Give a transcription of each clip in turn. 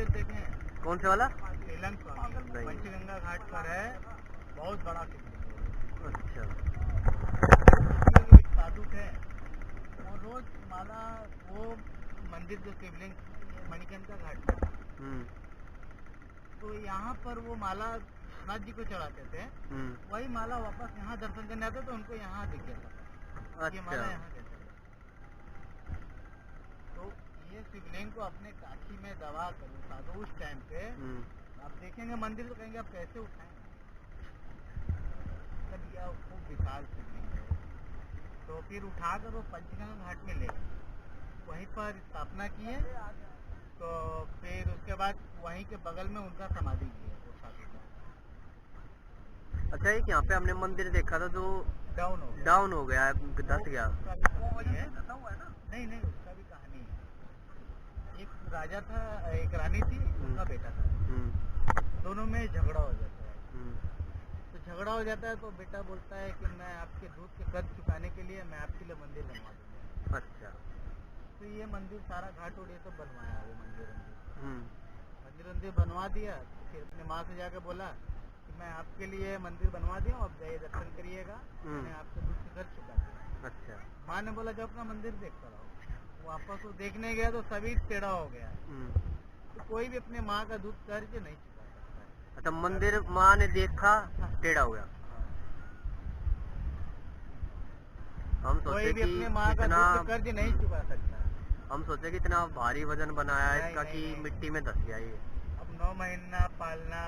मंदिर देखे हैं? कौन से वाला? तेलंग स्वामी पंचगंगा घाट पर है, बहुत बड़ा शिवलिंग। अच्छा। एक साधु थे, वो रोज माला, वो मंदिर जो शिवलिंग मणिकंका घाट पर, तो यहाँ पर वो माला नाथ जी को चढ़ाते थे, वही माला वापस यहाँ दर्शन करने आते तो उनको यहाँ दिख जाता। अच्छा। ये माला यहाँ देते। तो ये शिवलिंग को अपने काशी में दबा कर साधु उस टाइम पे आप देखेंगे मंदिर तो कहेंगे आप कैसे उठाएं, तब यह खूब विशाल शिवलिंग है। तो फिर उठाकर वो पंचगंगा घाट में ले गए, वहीं पर स्थापना की है। तो फिर उसके बाद वहीं के बगल में उनका समाधि भी है वो साधु का। अच्छा, एक यहाँ पे हमने मंदिर देखा था जो डाउन हो गया, धस गया। नहीं नहीं, उसका भी कहानी है। एक राजा था, एक रानी थी, उनका बेटा था, दोनों में झगड़ा हो जाता है। तो झगड़ा हो जाता है तो बेटा बोलता है कि मैं आपके दूध के कर्ज चुकाने के लिए मैं आपके लिए मंदिर बनवा दूंगा। अच्छा। तो ये मंदिर सारा घाट और ये सब बनवाया, वो मंदिर बनवा दिया। फिर अपने माँ से जाके बोला कि मैं आपके लिए मंदिर बनवा दिया, आप जाइए दर्शन करिएगा, मैंने आपके दूध के कर्ज चुका दिया। अच्छा। माँ ने बोला जो अपना मंदिर देखता रहो। वापस वो देखने गया तो सभी टेढ़ा हो गया। तो कोई भी अपने माँ का दूध कर्ज नहीं चुका सकता है। अच्छा, मंदिर माँ ने देखा टेढ़ा हो गया। हम सोचे कि अपने माँ का दूध कर्ज नहीं चुका सकता। हम सोचे कि इतना भारी वजन बनाया है इसका कि मिट्टी में धस गया ये। अब 9 महीना पालना,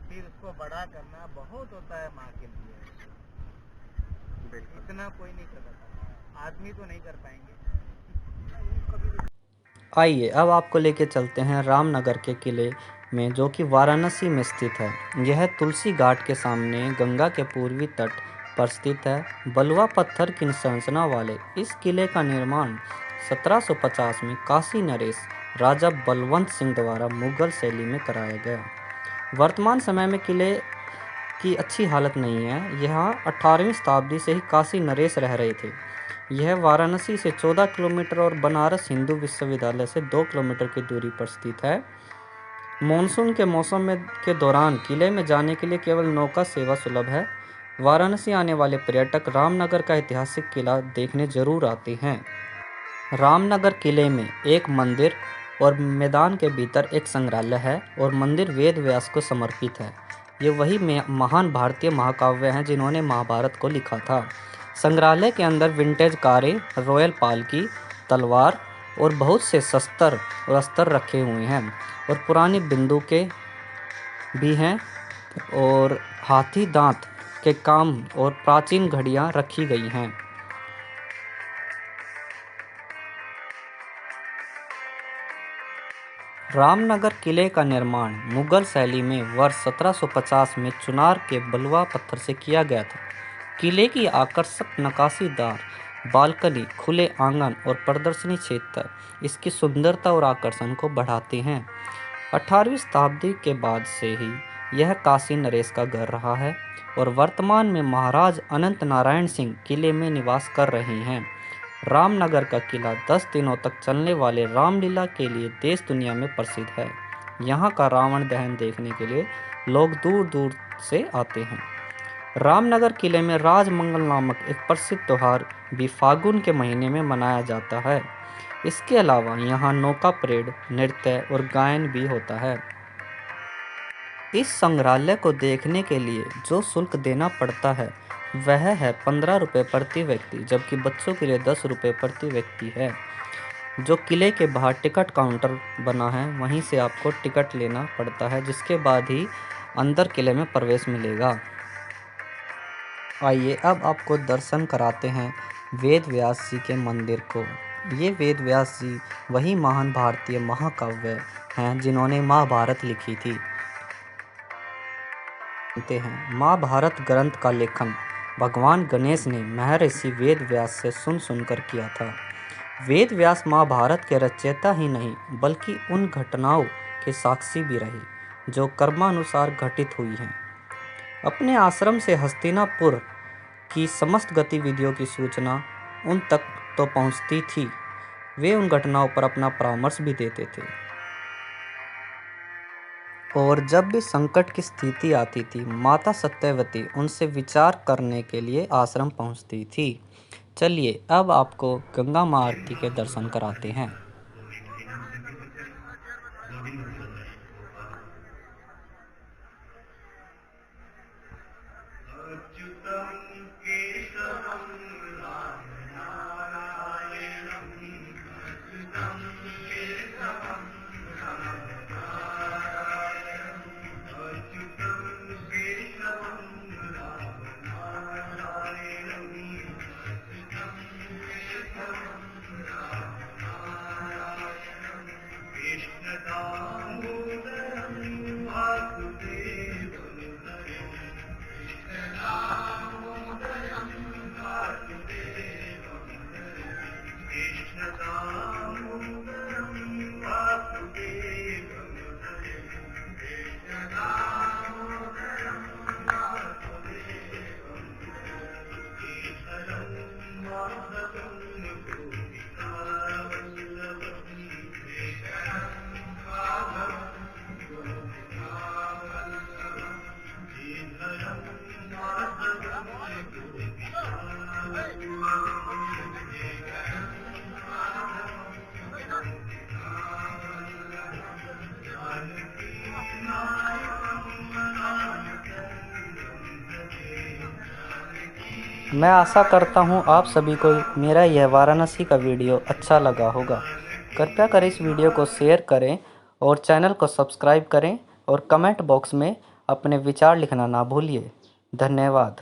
फिर उसको बड़ा करना बहुत होता है माँ के लिए। इतना कोई नहीं कर सकता, आदमी तो नहीं कर पाएंगे। आइए अब आपको लेके चलते हैं रामनगर के किले में, जो कि वाराणसी में स्थित है। यह तुलसी घाट के सामने गंगा के पूर्वी तट पर स्थित है। बलुआ पत्थर की संरचना वाले इस किले का निर्माण 1750 में काशी नरेश राजा बलवंत सिंह द्वारा मुगल शैली में कराया गया। वर्तमान समय में किले की अच्छी हालत नहीं है। यहाँ 18वीं शताब्दी से ही काशी नरेश रह रहे थे। यह वाराणसी से 14 किलोमीटर और बनारस हिंदू विश्वविद्यालय से 2 किलोमीटर की दूरी पर स्थित है। मानसून के मौसम में के दौरान किले में जाने के लिए केवल नौका सेवा सुलभ है। वाराणसी आने वाले पर्यटक रामनगर का ऐतिहासिक किला देखने जरूर आते हैं। रामनगर किले में एक मंदिर और मैदान के भीतर एक संग्रहालय है और मंदिर वेद व्यास को समर्पित है। ये वही महान भारतीय महाकाव्य हैं जिन्होंने महाभारत को लिखा था। संग्रहालय के अंदर विंटेज कारें, रॉयल पालकी, तलवार और बहुत से शस्त्र और अस्त्र रखे हुए हैं और पुरानी बंदूकें भी हैं और हाथी दांत के काम और प्राचीन घड़ियां रखी गई हैं। रामनगर किले का निर्माण मुगल शैली में वर्ष 1750 में चुनार के बलुआ पत्थर से किया गया था। किले की आकर्षक नक्काशीदार बालकनी, खुले आंगन और प्रदर्शनी क्षेत्र इसकी सुंदरता और आकर्षण को बढ़ाते हैं। 18वीं शताब्दी के बाद से ही यह काशी नरेश का घर रहा है और वर्तमान में महाराज अनंत नारायण सिंह किले में निवास कर रहे हैं। रामनगर का किला 10 दिनों तक चलने वाले रामलीला के लिए देश दुनिया में प्रसिद्ध है। यहाँ का रावण दहन देखने के लिए लोग दूर दूर से आते हैं। रामनगर किले में राजमंगल नामक एक प्रसिद्ध त्योहार भी फागुन के महीने में मनाया जाता है। इसके अलावा यहाँ नौका परेड, नृत्य और गायन भी होता है। इस संग्रहालय को देखने के लिए जो शुल्क देना पड़ता है वह है 15 रुपये प्रति व्यक्ति, जबकि बच्चों के लिए 10 रुपये प्रति व्यक्ति है। जो किले के बाहर टिकट काउंटर बना है वहीं से आपको टिकट लेना पड़ता है, जिसके बाद ही अंदर किले में प्रवेश मिलेगा। आइए अब आपको दर्शन कराते हैं वेद व्यास जी के मंदिर को। ये वेद व्यास जी वही महान भारतीय महाकाव्य हैं जिन्होंने महाभारत लिखी थी। महाभारत ग्रंथ का लेखन भगवान गणेश ने महर्षि वेद व्यास से सुनकर किया था। वेद व्यास महाभारत के रचयिता ही नहीं बल्कि उन घटनाओं के साक्षी भी रहे जो कर्मानुसार घटित हुई हैं। अपने आश्रम से हस्तिनापुर की समस्त गतिविधियों की सूचना उन तक तो पहुंचती थी, वे उन घटनाओं पर अपना परामर्श भी देते थे। और जब भी संकट की स्थिति आती थी माता सत्यवती उनसे विचार करने के लिए आश्रम पहुंचती थी। चलिए अब आपको गंगा माँ आरती के दर्शन कराते हैं। मैं आशा करता हूँ आप सभी को मेरा यह वाराणसी का वीडियो अच्छा लगा होगा। कृपया कर इस वीडियो को शेयर करें और चैनल को सब्सक्राइब करें और कमेंट बॉक्स में अपने विचार लिखना ना भूलिए। धन्यवाद।